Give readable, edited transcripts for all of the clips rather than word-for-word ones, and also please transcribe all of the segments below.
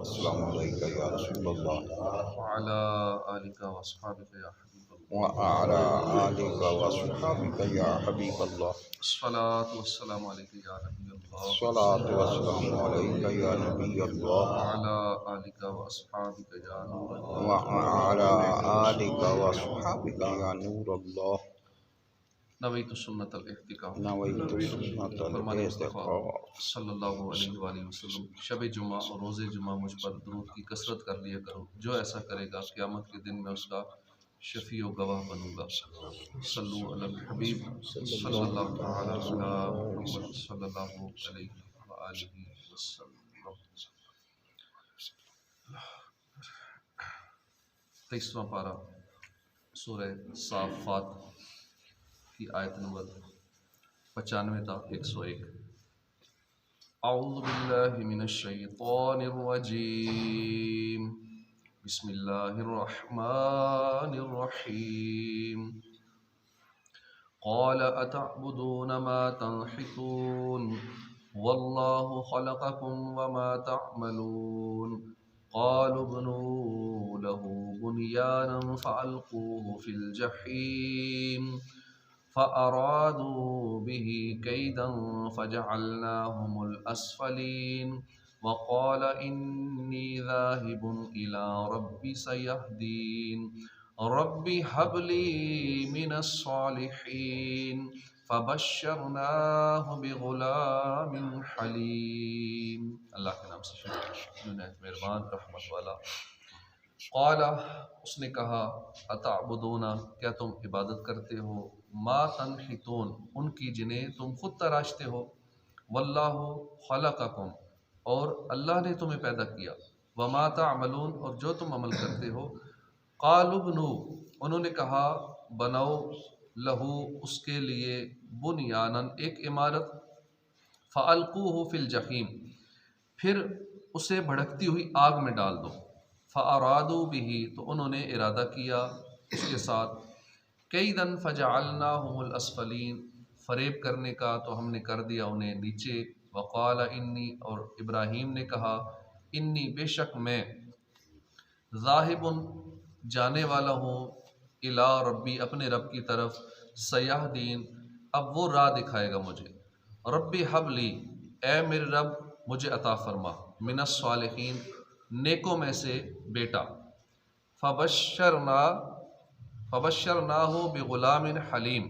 السلام علیکم یا رسول اللہ وعلى آلك وأصحابك يا حبيب الله. وعلى آلك وصحبك يا حبیب اللہ الصلاة والسلام عليك يا نبي الله الصلاة والسلام علیک یا نبی اللہ وعلى آلك وأصحابك يا نور الله. وعلى آلك وصحبك یا نور اللہ نويت سنة الاحتكام. نویت سنت فرمان مصطفیٰ الاحتکام صلی اللہ علیہ وآلہ وسلم، شب جمعہ اور روز جمعہ مجھ پر درود کی کثرت کر لیا کرو، جو ایسا کرے گا قیامت کے دن میں اس کا شفیع و گواہ بنوں گا۔ صلو علی الحبیب صلی اللہ تعالی علی محمد صلی اللہ علیہ وآلہ وسلم۔ 23واں پارہ سورہ صافات کی آیت نمبر 95 تا 101۔ اعوذ باللہ من الشیطان الرجیم، بسم اللہ الرحمن الرحیم۔ قال اتعبدون ما تنحتون واللہ خلقکم وما تعملون قالوا ابنوا له بنيانا فألقوه في الجحيم فأرادوا به كيدا فجعلناهم الأسفلين وقال إني ذاهب إلى ربي سيهدين رب هب لي من الصالحين فبشرناه بغلام حلیم۔ اللہ کے نام سے شروع، جو نہایت مہربان رحمت والا۔ قال، اس نے کہا، اتعبدون، کیا تم عبادت کرتے ہو، ما تنحتون، ان کی جنہیں تم خود تراشتے ہو، واللہ خلقکم، اور اللہ نے تمہیں پیدا کیا، وما تعملون، اور جو تم عمل کرتے ہو، قالوا ابنوا، انہوں نے کہا بناؤ، لہو، اس کے لیے، بنیانا، ایک عمارت، فالقوہ فی الجحیم، پھر اسے بھڑکتی ہوئی آگ میں ڈال دو، فارادوا بہ، تو انہوں نے ارادہ کیا اس کے ساتھ، کیدا فجعلناہم الاسفلین، فریب کرنے کا تو ہم نے کر دیا انہیں نیچے، وقال انی، اور ابراہیم نے کہا، انی، بے شک میں، ذاہب، جانے والا ہوں، الی ربی، اپنے رب کی طرف، سیہدین، اب وہ راہ دکھائے گا مجھے، ربی حب لی، اے میرے رب مجھے عطا فرما، من الصالحین، نیکوں میں سے بیٹا، فبشرناہ بغلام حلیم،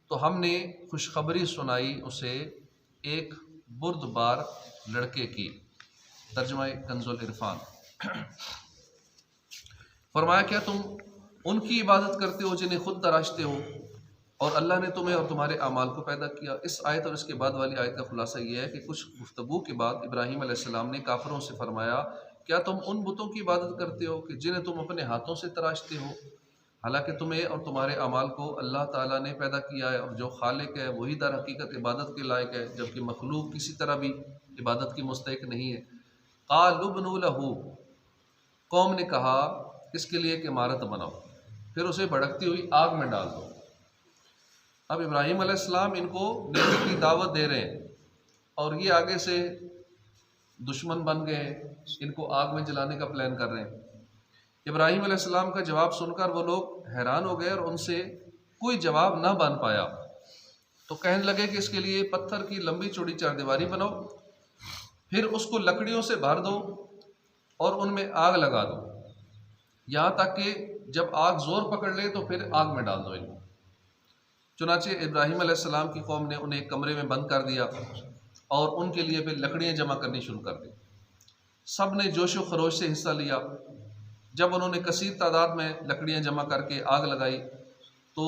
تو ہم نے خوشخبری سنائی اسے ایک بردبار لڑکے کی۔ ترجمہ کنز العرفان۔ فرمایا، کیا تم ان کی عبادت کرتے ہو جنہیں خود تراشتے ہو، اور اللہ نے تمہیں اور تمہارے اعمال کو پیدا کیا۔ اس آیت اور اس کے بعد والی آیت کا خلاصہ یہ ہے کہ کچھ گفتگو کے بعد ابراہیم علیہ السلام نے کافروں سے فرمایا، کیا تم ان بتوں کی عبادت کرتے ہو کہ جنہیں تم اپنے ہاتھوں سے تراشتے ہو، حالانکہ تمہیں اور تمہارے اعمال کو اللہ تعالیٰ نے پیدا کیا ہے، اور جو خالق ہے وہی در حقیقت عبادت کے لائق ہے، جبکہ مخلوق کسی طرح بھی عبادت کی مستحق نہیں ہے۔ قالوا ابنوا لہ، قوم نے کہا اس کے لیے ایک عمارت بناؤ، پھر اسے بھڑکتی ہوئی آگ میں ڈال دو۔ اب ابراہیم علیہ السلام ان کو نیکی کی دعوت دے رہے ہیں، اور یہ آگے سے دشمن بن گئے، ان کو آگ میں جلانے کا پلان کر رہے ہیں۔ ابراہیم علیہ السلام کا جواب سن کر وہ لوگ حیران ہو گئے اور ان سے کوئی جواب نہ بن پایا، تو کہنے لگے کہ اس کے لیے پتھر کی لمبی چوڑی چاردیواری بناؤ، پھر اس کو لکڑیوں سے بھر دو اور ان میں آگ لگا دو، یہاں تک کہ جب آگ زور پکڑ لے تو پھر آگ میں ڈال دو ان کو۔ چنانچہ ابراہیم علیہ السلام کی قوم نے انہیں ایک کمرے میں بند کر دیا اور ان کے لیے پھر لکڑیاں جمع کرنی شروع کر دی۔ سب نے جوش و خروش سے حصہ لیا۔ جب انہوں نے کثیر تعداد میں لکڑیاں جمع کر کے آگ لگائی تو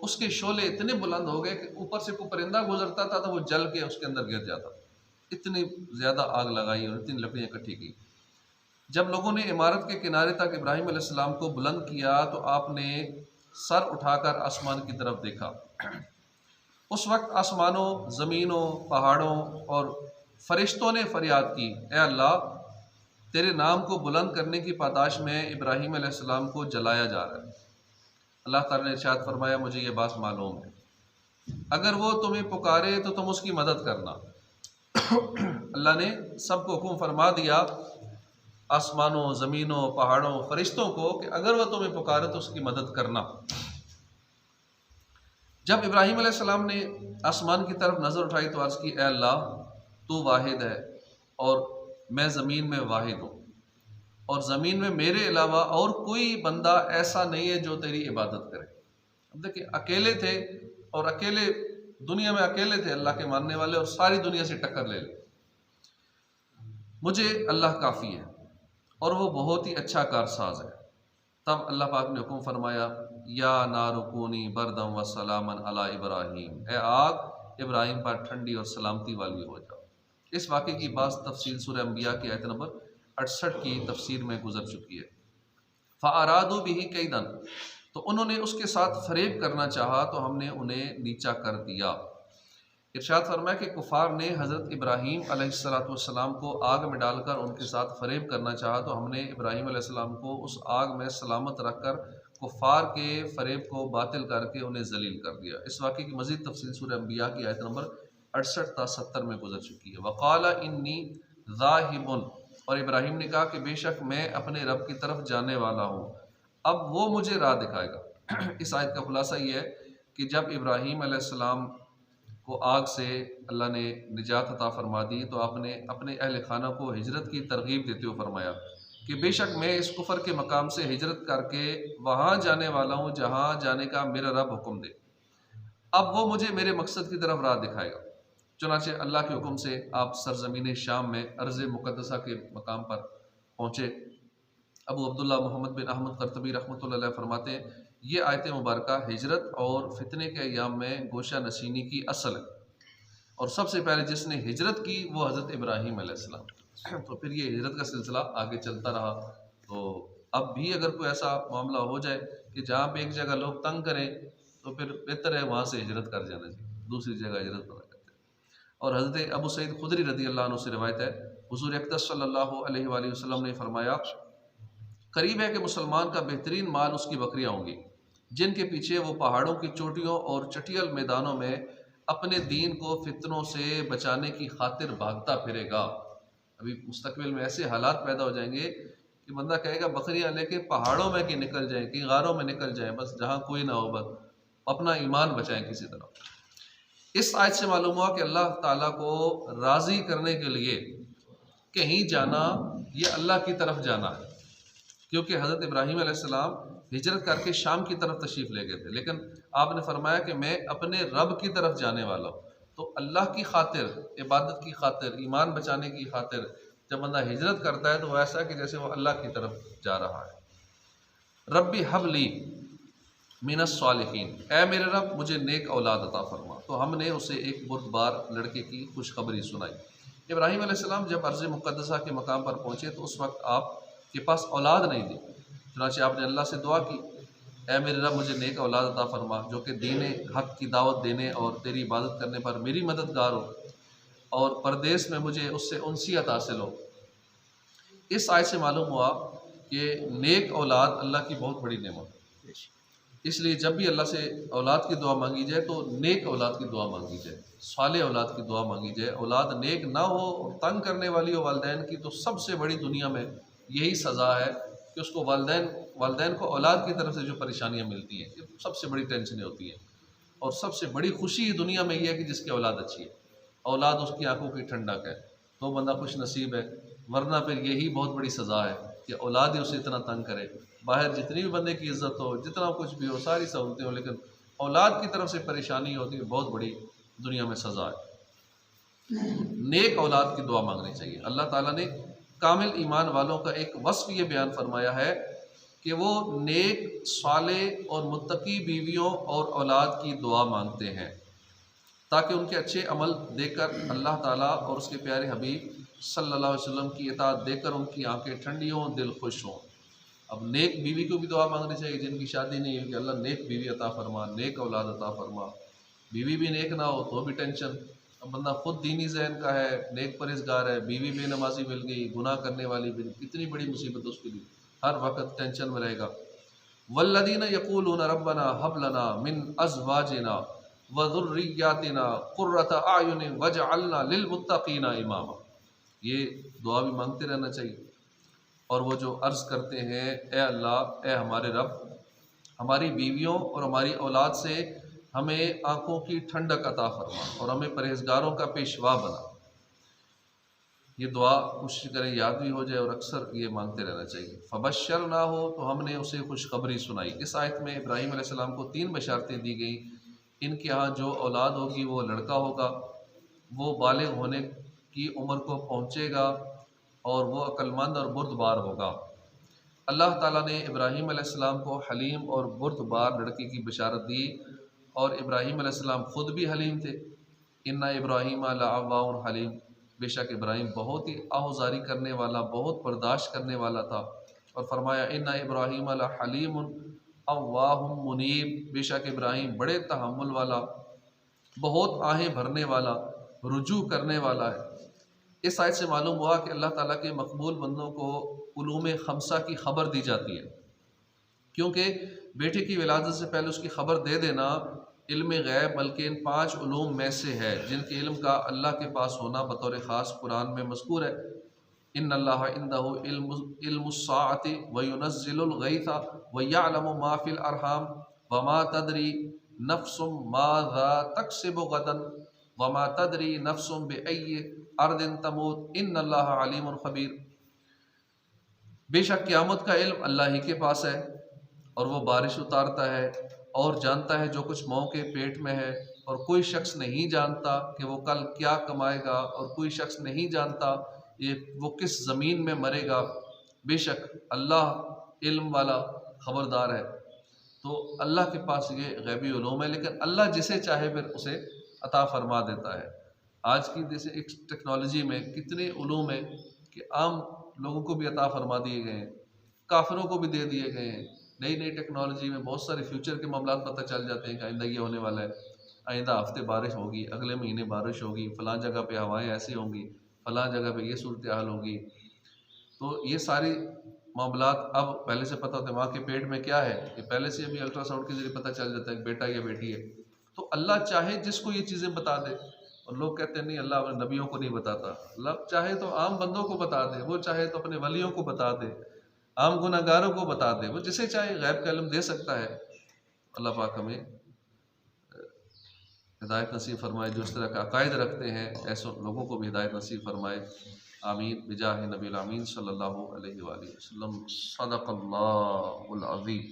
اس کے شعلے اتنے بلند ہو گئے کہ اوپر سے کوئی پرندہ گزرتا تھا تو وہ جل کے اس کے اندر گر جاتا۔ اتنی زیادہ آگ لگائی اور اتنی لکڑیاں اکٹھی کی۔ جب لوگوں نے عمارت کے کنارے تک ابراہیم علیہ السلام کو بلند کیا تو آپ نے سر اٹھا کر آسمان کی طرف دیکھا۔ اس وقت آسمانوں، زمینوں، پہاڑوں اور فرشتوں نے فریاد کی، اے اللہ، تیرے نام کو بلند کرنے کی پاداش میں ابراہیم علیہ السلام کو جلایا جا رہا ہے۔ اللہ تعالیٰ نے ارشاد فرمایا، مجھے یہ بات معلوم ہے، اگر وہ تمہیں پکارے تو تم اس کی مدد کرنا۔ اللہ نے سب کو حکم فرما دیا آسمانوں، زمینوں، پہاڑوں، فرشتوں کو کہ اگر وہ تمہیں پکارے تو اس کی مدد کرنا۔ جب ابراہیم علیہ السلام نے آسمان کی طرف نظر اٹھائی تو عرض کی، اے اللہ تو واحد ہے اور میں زمین میں واحد ہوں، اور زمین میں میرے علاوہ اور کوئی بندہ ایسا نہیں ہے جو تیری عبادت کرے۔ اب دیکھیں اکیلے تھے، اور اکیلے دنیا میں اکیلے تھے اللہ کے ماننے والے، اور ساری دنیا سے ٹکر لے لے۔ مجھے اللہ کافی ہے اور وہ بہت ہی اچھا کارساز ہے۔ تب اللہ پاک نے حکم فرمایا، یا نار کونی بردم و سلامن علی ابراہیم، اے آگ ابراہیم پر ٹھنڈی اور سلامتی والی ہو جاؤ۔ اس واقعے کی بعض تفصیل سورہ انبیاء کی آیت نمبر 68 کی تفسیر میں گزر چکی ہے۔ فَأَرَادُوا بِهِ كَيْدًا، تو انہوں نے اس کے ساتھ فریب کرنا چاہا تو ہم نے انہیں نیچا کر دیا۔ ارشاد فرمایا کہ کفار نے حضرت ابراہیم علیہ السلام کو آگ میں ڈال کر ان کے ساتھ فریب کرنا چاہا تو ہم نے ابراہیم علیہ السلام کو اس آگ میں سلامت رکھ کر کفار کے فریب کو باطل کر کے انہیں ذلیل کر دیا۔ اس واقعے کی مزید تفصیل سورہ انبیاء کی آیت نمبر 68 تا 70 میں گزر چکی ہے۔ وقال انی ذاہب، اور ابراہیم نے کہا کہ بے شک میں اپنے رب کی طرف جانے والا ہوں، اب وہ مجھے راہ دکھائے گا۔ اس آیت کا خلاصہ یہ ہے کہ جب ابراہیم علیہ السلام کو آگ سے اللہ نے نجات عطا فرما دی تو آپ نے اپنے اہل خانہ کو ہجرت کی ترغیب دیتے ہوئے فرمایا کہ بے شک میں اس کفر کے مقام سے ہجرت کر کے وہاں جانے والا ہوں جہاں جانے کا میرا رب حکم دے، اب وہ مجھے میرے مقصد کی طرف راہ دکھائے گا۔ چنانچہ اللہ کے حکم سے آپ سرزمین شام میں ارض مقدسہ کے مقام پر پہنچے۔ ابو عبداللہ محمد بن احمد قرطبی رحمۃ اللہ علیہ فرماتے ہیں یہ آیت مبارکہ ہجرت اور فتنے کے ایام میں گوشہ نشینی کی اصل ہے، اور سب سے پہلے جس نے ہجرت کی وہ حضرت ابراہیم علیہ السلام۔ تو پھر یہ ہجرت کا سلسلہ آگے چلتا رہا، تو اب بھی اگر کوئی ایسا معاملہ ہو جائے کہ جہاں پہ ایک جگہ لوگ تنگ کریں تو پھر بہتر ہے وہاں سے ہجرت کر جانا چاہیے، دوسری جگہ ہجرت کرنا کرتے ہیں۔ اور حضرت ابو سعید خدری رضی اللہ عنہ سے روایت ہے، حضور اقدس صلی اللہ علیہ وآلہ وسلم نے فرمایا قریب ہے کہ مسلمان کا بہترین مال اس کی بکریاں ہوں گی جن کے پیچھے وہ پہاڑوں کی چوٹیوں اور چٹیل میدانوں میں اپنے دین کو فتنوں سے بچانے کی خاطر بھاگتا پھرے گا۔ ابھی مستقبل میں ایسے حالات پیدا ہو جائیں گے کہ بندہ کہے گا بکریاں لے کے پہاڑوں میں کہ نکل جائیں، کہ غاروں میں نکل جائیں، بس جہاں کوئی نہ ہو، بس اپنا ایمان بچائیں کسی طرح۔ اس آیت سے معلوم ہوا کہ اللہ تعالیٰ کو راضی کرنے کے لیے کہیں جانا یہ اللہ کی طرف جانا ہے، کیونکہ حضرت ابراہیم علیہ السلام ہجرت کر کے شام کی طرف تشریف لے گئے تھے، لیکن آپ نے فرمایا کہ میں اپنے رب کی طرف جانے والا ہوں۔ تو اللہ کی خاطر، عبادت کی خاطر، ایمان بچانے کی خاطر جب بندہ ہجرت کرتا ہے تو وہ ایسا کہ جیسے وہ اللہ کی طرف جا رہا ہے۔ ربی حب لی من الصالحین، اے میرے رب مجھے نیک اولاد عطا فرما۔ تو ہم نے اسے ایک بردبار لڑکے کی خوشخبری سنائی۔ ابراہیم علیہ السلام جب ارض مقدسہ کے مقام پر پہنچے تو اس وقت آپ کے پاس اولاد نہیں تھی، چنانچہ آپ نے اللہ سے دعا کی، اے میرے رب مجھے نیک اولاد عطا فرما جو کہ دین حق کی دعوت دینے اور تیری عبادت کرنے پر میری مددگار ہو، اور پردیس میں مجھے اس سے انسیت حاصل ہو۔ اس آیت سے معلوم ہوا کہ نیک اولاد اللہ کی بہت بڑی نعمت ہے، اس لیے جب بھی اللہ سے اولاد کی دعا مانگی جائے تو نیک اولاد کی دعا مانگی جائے، صالح اولاد کی دعا مانگی جائے۔ اولاد نیک نہ ہو اور تنگ کرنے والی ہو والدین کی تو سب سے بڑی دنیا میں یہی سزا ہے کہ اس کو والدین کو اولاد کی طرف سے جو پریشانیاں ملتی ہیں یہ سب سے بڑی ٹینشنیں ہوتی ہیں، اور سب سے بڑی خوشی دنیا میں یہ ہے کہ جس کی اولاد اچھی ہے، اولاد اس کی آنکھوں کی ٹھنڈک ہے، تو بندہ خوش نصیب ہے۔ ورنہ پھر یہی بہت بڑی سزا ہے کہ اولاد ہی اسے اتنا تنگ کرے، باہر جتنی بھی بندے کی عزت ہو، جتنا کچھ بھی ہو، ساری سہولتیں ہوں، لیکن اولاد کی طرف سے پریشانی ہوتی ہے، بہت بڑی دنیا میں سزا ہے۔ نیک اولاد کی دعا مانگنی چاہیے۔ اللہ تعالیٰ نے کامل ایمان والوں کا ایک وصف یہ بیان فرمایا ہے کہ وہ نیک، صالح اور متقی بیویوں اور اولاد کی دعا مانگتے ہیں تاکہ ان کے اچھے عمل دیکھ کر اللہ تعالیٰ اور اس کے پیارے حبیب صلی اللہ علیہ وسلم کی اطاعت دیکھ کر ان کی آنکھیں ٹھنڈی ہوں، دل خوش ہوں۔ اب نیک بیوی کو بھی دعا مانگنی چاہیے، جن کی شادی نہیں ہے کہ اللہ نیک بیوی عطا فرما، نیک اولاد عطا فرما۔ بیوی بھی نیک نہ ہو تو بھی ٹینشن، اب بندہ خود دینی ذہن کا ہے، نیک پرہیزگار ہے، بیوی بے نمازی مل گئی، گناہ کرنے والی بھی، کتنی بڑی مصیبت اس کے لیے، ہر وقت ٹینشن میں رہے گا۔ والذین یقولون ربنا ھب لنا من ازواجنا وذریاتنا قرۃ اعین واجعلنا للمتقین اماما، یہ دعا بھی مانگتے رہنا چاہیے۔ اور وہ جو عرض کرتے ہیں اے اللہ، اے ہمارے رب، ہماری بیویوں اور ہماری اولاد سے ہمیں آنکھوں کی ٹھنڈک عطا فرما اور ہمیں پرہیزگاروں کا پیشوا بنا۔ یہ دعا کوشش کریں یاد بھی ہو جائے اور اکثر یہ مانگتے رہنا چاہیے۔ فبشر نہ ہو تو ہم نے اسے خوشخبری سنائی۔ اس آیت میں ابراہیم علیہ السلام کو 3 بشارتیں دی گئیں۔ ان کے ہاں جو اولاد ہوگی وہ لڑکا ہوگا، وہ بالغ ہونے کی عمر کو پہنچے گا اور وہ عقلمند اور بردبار ہوگا۔ اللہ تعالیٰ نے ابراہیم علیہ السلام کو حلیم اور بردبار لڑکے کی بشارت دی، اور ابراہیم علیہ السلام خود بھی حلیم تھے۔ ان ابراہیم لَأَوَّاهٌ حلیم، بے شک ابراہیم بہت ہی آہوزاری کرنے والا، بہت برداشت کرنے والا تھا۔ اور فرمایا ان ابراہیم لحلیم اواہ منیب، بے شک ابراہیم بڑے تحمل والا، بہت آہیں بھرنے والا، رجوع کرنے والا ہے۔ اس آیت سے معلوم ہوا کہ اللہ تعالیٰ کے مقبول بندوں کو علوم خمسہ کی خبر دی جاتی ہے، کیونکہ بیٹے کی ولادت سے پہلے اس کی خبر دے دینا علم غیب بلکہ ان 5 علوم میں سے ہے جن کے علم کا اللہ کے پاس ہونا بطور خاص قرآن میں مذکور ہے۔ ان اللہ عندہ علم الساعۃ وینزل الغیث ویعلم ما فی الارحام وما تدری نفس ماذا تکسب غدا وما تدری نفس بأی ارض تموت ان اللہ علیم خبیر۔ بے شک قیامت کا علم اللہ ہی کے پاس ہے، اور وہ بارش اتارتا ہے اور جانتا ہے جو کچھ ماں کے پیٹ میں ہے، اور کوئی شخص نہیں جانتا کہ وہ کل کیا کمائے گا، اور کوئی شخص نہیں جانتا وہ کس زمین میں مرے گا۔ بے شک اللہ علم والا خبردار ہے۔ تو اللہ کے پاس یہ غیبی علوم ہے، لیکن اللہ جسے چاہے پھر اسے عطا فرما دیتا ہے۔ آج کی جیسے ایک ٹیکنالوجی میں کتنے علوم ہیں کہ عام لوگوں کو بھی عطا فرما دیے گئے ہیں، کافروں کو بھی دے دیے گئے ہیں۔ نئی نئی ٹیکنالوجی میں بہت سارے فیوچر کے معاملات پتہ چل جاتے ہیں کہ آئندہ یہ ہونے والا ہے، آئندہ ہفتے بارش ہوگی، اگلے مہینے بارش ہوگی، فلاں جگہ پہ ہوائیں ایسی ہوں گی، فلاں جگہ پہ یہ صورتحال ہوگی۔ تو یہ ساری معاملات اب پہلے سے پتہ ہوتے ہیں۔ ماں کے پیٹ میں کیا ہے یہ پہلے سے ابھی الٹرا ساؤنڈ کے ذریعے پتہ چل جاتا ہے کہ بیٹا یا بیٹی ہے۔ تو اللہ چاہے جس کو یہ چیزیں بتا دے، اور لوگ کہتے ہیں نہیں اللہ اپنے نبیوں کو نہیں بتاتا۔ اللہ چاہے تو عام بندوں کو بتا دے، وہ چاہے تو اپنے ولیوں کو بتا دے، عام گناہ گاروں کو بتا دے، وہ جسے چاہے غیب کا علم دے سکتا ہے۔ اللہ پاک ہمیں ہدایت نصیب فرمائے، جو اس طرح کا عقائد رکھتے ہیں ایسے لوگوں کو بھی ہدایت نصیب فرمائے۔ آمین بجاہ نبی الامین صلی اللہ علیہ وآلہ وسلم۔ صدق اللہ العظیم۔